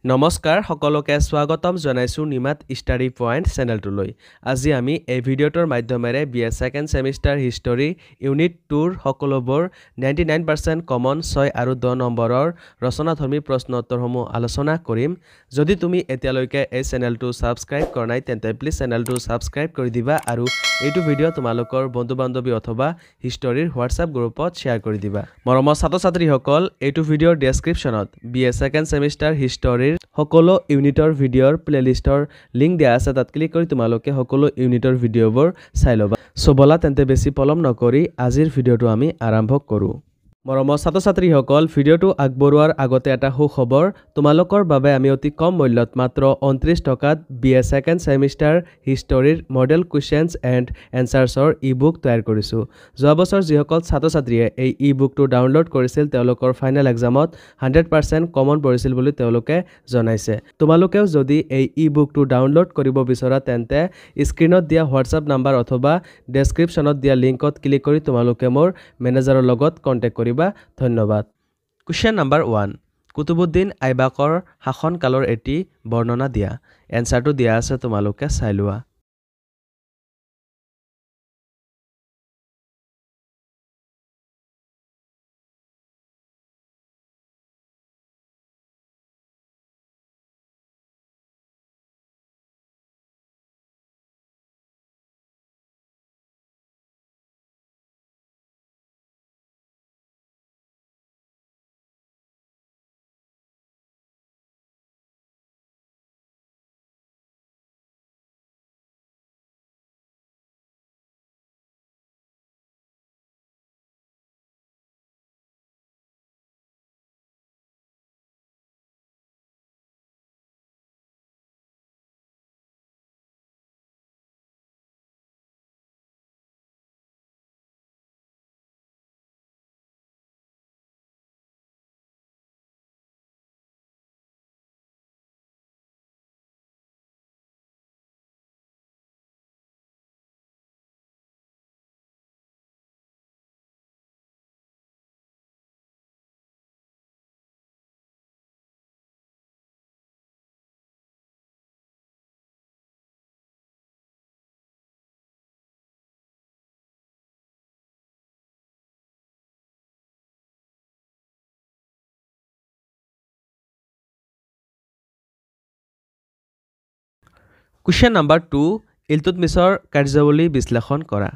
নমস্কাৰ সকলোকে স্বাগতম জনাইছো নিমাত ষ্টাডি পইণ্ট চেনেলটোলৈ। আজি আমি এই ভিডিঅ'টোৰ মাধ্যমেৰে BA second semester history unit 2ৰ সকলোবোৰ 99% কমন 6 আৰু 10 নম্বৰৰ ৰচনাধৰ্মী প্ৰশ্ন উত্তৰসমূহ আলোচনা কৰিম। যদি তুমি এতিয়ালৈকে এই চেনেলটো সাবস্ক্ৰাইব কৰা নাই তেন্তে প্লিজ চেনেলটো সাবস্ক্ৰাইব কৰি দিবা আৰু এইটো ভিডিঅ' তোমালোকৰ বন্ধু-বান্ধৱী অথবা হিষ্টৰীৰ হোৱাটছআপ গ্ৰুপত শ্বেয়াৰ কৰি দিবা। মৰমৰ ছাত্ৰ-ছাত্ৰীসকল, এইটো ভিডিঅ'ৰ ডেছক্ৰিপশ্যনত BA সেকেণ্ড সেমিষ্টাৰ হিষ্টৰীৰ সকলো ইউনিটৰ ভিডিঅ'ৰ প্লেলিষ্টৰ লিংক দিয়া আছে, তাত ক্লিক কৰি তোমালোকে সকলো ইউনিটৰ ভিডিঅ'বোৰ চাই ল'বা। সো বলা তেন্তে বেছি পলম নকৰি আজিৰ ভিডিঅ'টো আমি আৰম্ভ কৰোঁ। মৰমৰ ছাত্ৰ-ছাত্ৰীসকল, ভিডিঅ'টো আগবঢ়োৱাৰ আগতে এটা সুখবৰ, তোমালোকৰ বাবে আমি অতি কম মূল্যত মাত্ৰ 29 টকাত BA সেকেণ্ড সেমিষ্টাৰ হিষ্টৰীৰ মডেল কুৱেশ্যনছ এণ্ড এনচাৰ্ছৰ ই-বুক তৈয়াৰ কৰিছোঁ। যোৱা বছৰ যিসকল ছাত্ৰ-ছাত্ৰীয়ে এই ই-বুকটো ডাউনলোড কৰিছিল তেওঁলোকৰ ফাইনেল এক্সামত 100% কমন পৰিছিল বুলি তেওঁলোকে জনাইছে। তোমালোকেও যদি এই ই-বুকটো ডাউনলোড কৰিব বিচৰা তেন্তে স্ক্ৰীনত দিয়া হোৱাটছআপ নাম্বাৰ অথবা ডেছক্ৰিপশ্যনত দিয়া লিংকত ক্লিক কৰি তোমালোকে মোৰ মেনেজাৰৰ লগত কণ্টেক্ট কৰিবা। ধন্যবাদ। কুৱেশ্যন নাম্বাৰ 1, কুতুবুদ্দিন আইবাকৰ শাসনকালৰ এটি বৰ্ণনা দিয়া। এনচাৰটো দিয়া আছে, তোমালোকে চাই লোৱা। কুৱেশ্যন নাম্বাৰ 2, ইলতুৎমিছৰ কাৰ্যাৱলী বিশ্লেষণ কৰা।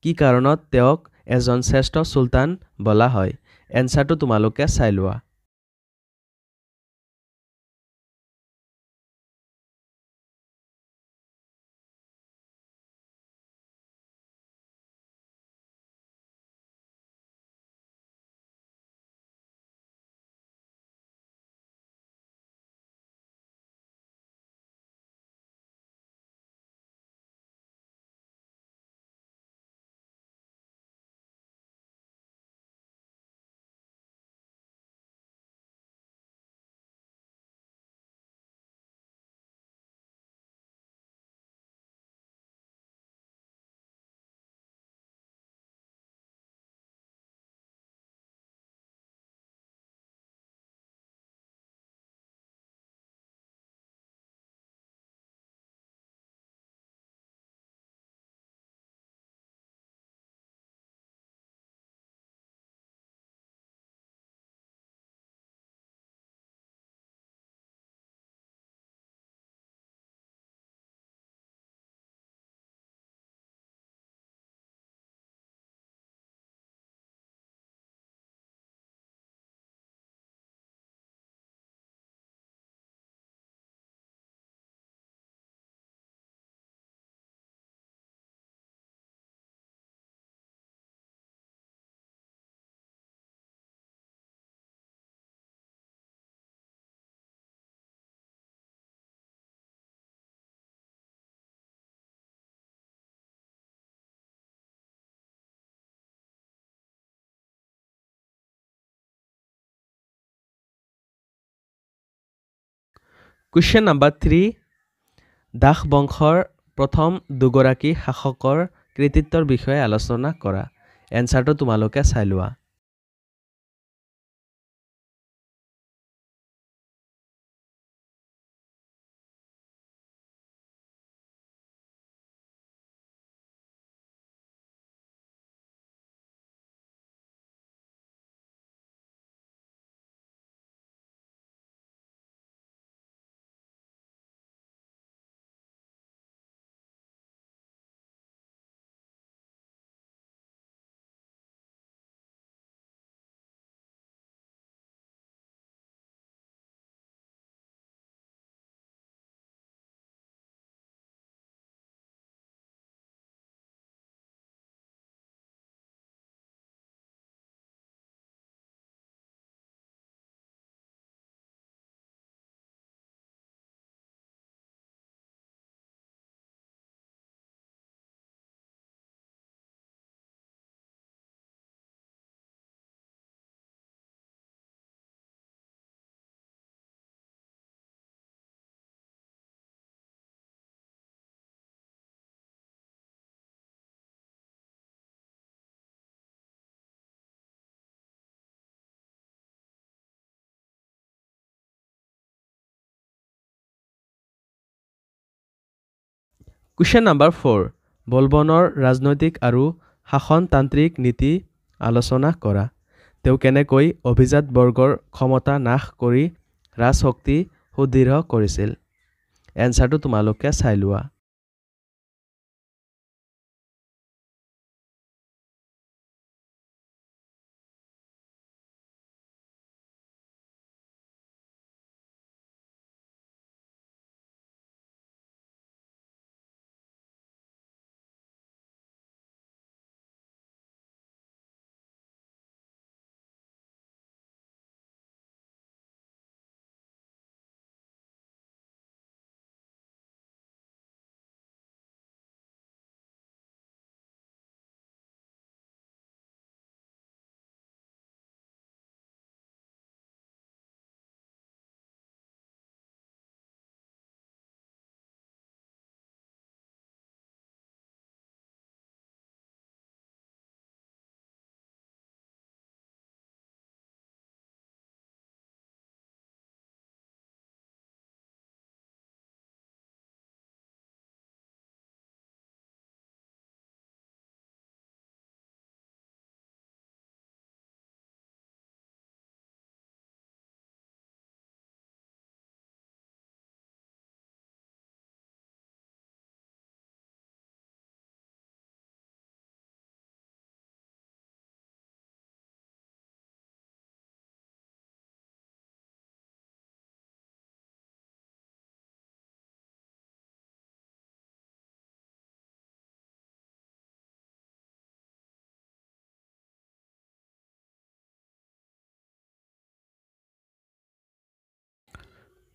কি কাৰণত তেওঁক এজন শ্ৰেষ্ঠ চুলতান বলা হয়? এনচাৰটো তোমালোকে চাই লোৱা। কুৱেশ্যন নাম্বাৰ 3, দাস বংশৰ প্ৰথম দুগৰাকী শাসকৰ কৃতিত্বৰ বিষয়ে আলোচনা কৰা। এনচাৰটো তোমালোকে চাই লোৱা। কুৱেশ্যন নম্বৰ 4 বলবনৰ ৰাজনৈতিক আৰু শাসনতান্ত্ৰিক নীতি আলোচনা কৰা তেওঁ কেনেকৈ অভিজাত বৰ্গৰ ক্ষমতা নাশ কৰি ৰাজশক্তি সুদৃঢ় কৰিছিল এনসাৰটো তোমালোকে চাই লোৱা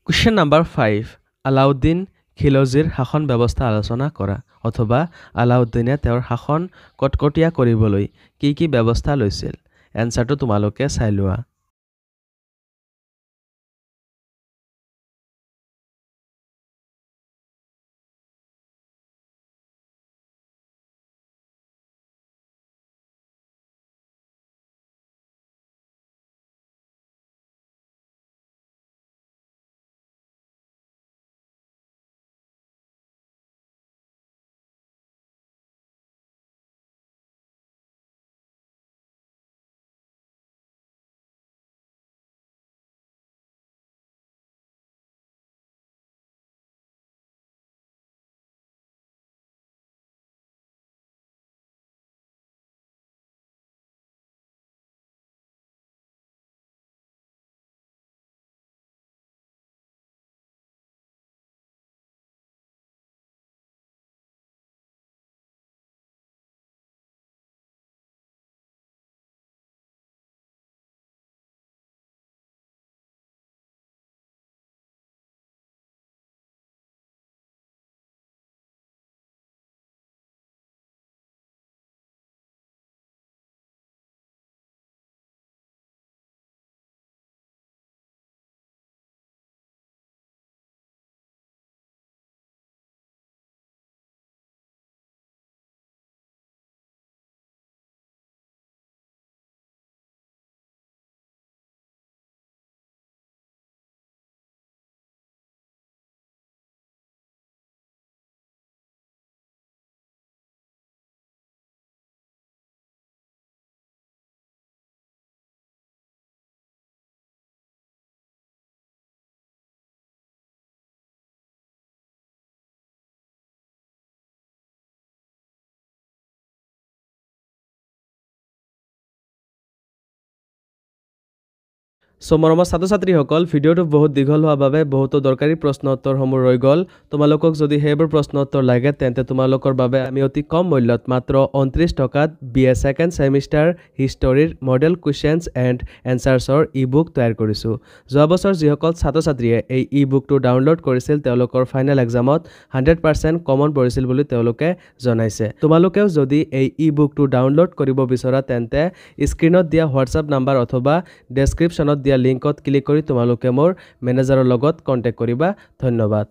কুৱেশ্যন নম্বৰ 5 আলাউদ্দিন খিলজীৰ শাসন ব্যৱস্থা আলোচনা কৰা অথবা আলাউদ্দিনে তেওঁৰ শাসন কটকটীয়া কৰিবলৈ কি ব্যৱস্থা লৈছিল এনসাৰটো তোমালোকে চাই লোৱা মৰমৰ ছাত্ৰ-ছাত্ৰীসকল ভিডিঅ'টো বহুত দীঘল হোৱাৰ বাবে বহুতো দৰকাৰী প্ৰশ্ন উত্তৰসমূহ ৰৈ গ'ল তোমালোকক যদি সেইবোৰ প্ৰশ্ন উত্তৰ লাগে তেন্তে তোমালোকৰ বাবে আমি অতি কম মূল্যত মাত্ৰ 29 টকাত BA সেকেন্ড সেমিষ্টাৰ হিষ্টৰীৰ মডেল কুৱেশ্যনছ এণ্ড এনসাৰ্ছৰ ই-বুক তৈয়াৰ কৰিছোঁ যোৱা বছৰ যিসকল ছাত্ৰ-ছাত্ৰীয়ে এই ই-বুকটো ডাউনলোড কৰিছিল তেওঁলোকৰ ফাইনেল এক্সামত 100% কমন পৰিছিল বুলি তেওঁলোকে জনাইছে তোমালোকেও যদি এই ই-বুকটো ডাউনলোড কৰিব বিচৰা তেন্তে স্ক্ৰীনত দিয়া হোৱাটছআপ নাম্বাৰ অথবা ডেছক্ৰিপশ্যনত দিয়া লিংকত ক্লিক কৰি তোমালোকে মোৰ মেনেজাৰৰ লগত কন্টেক্ট কৰিবা ধন্যবাদ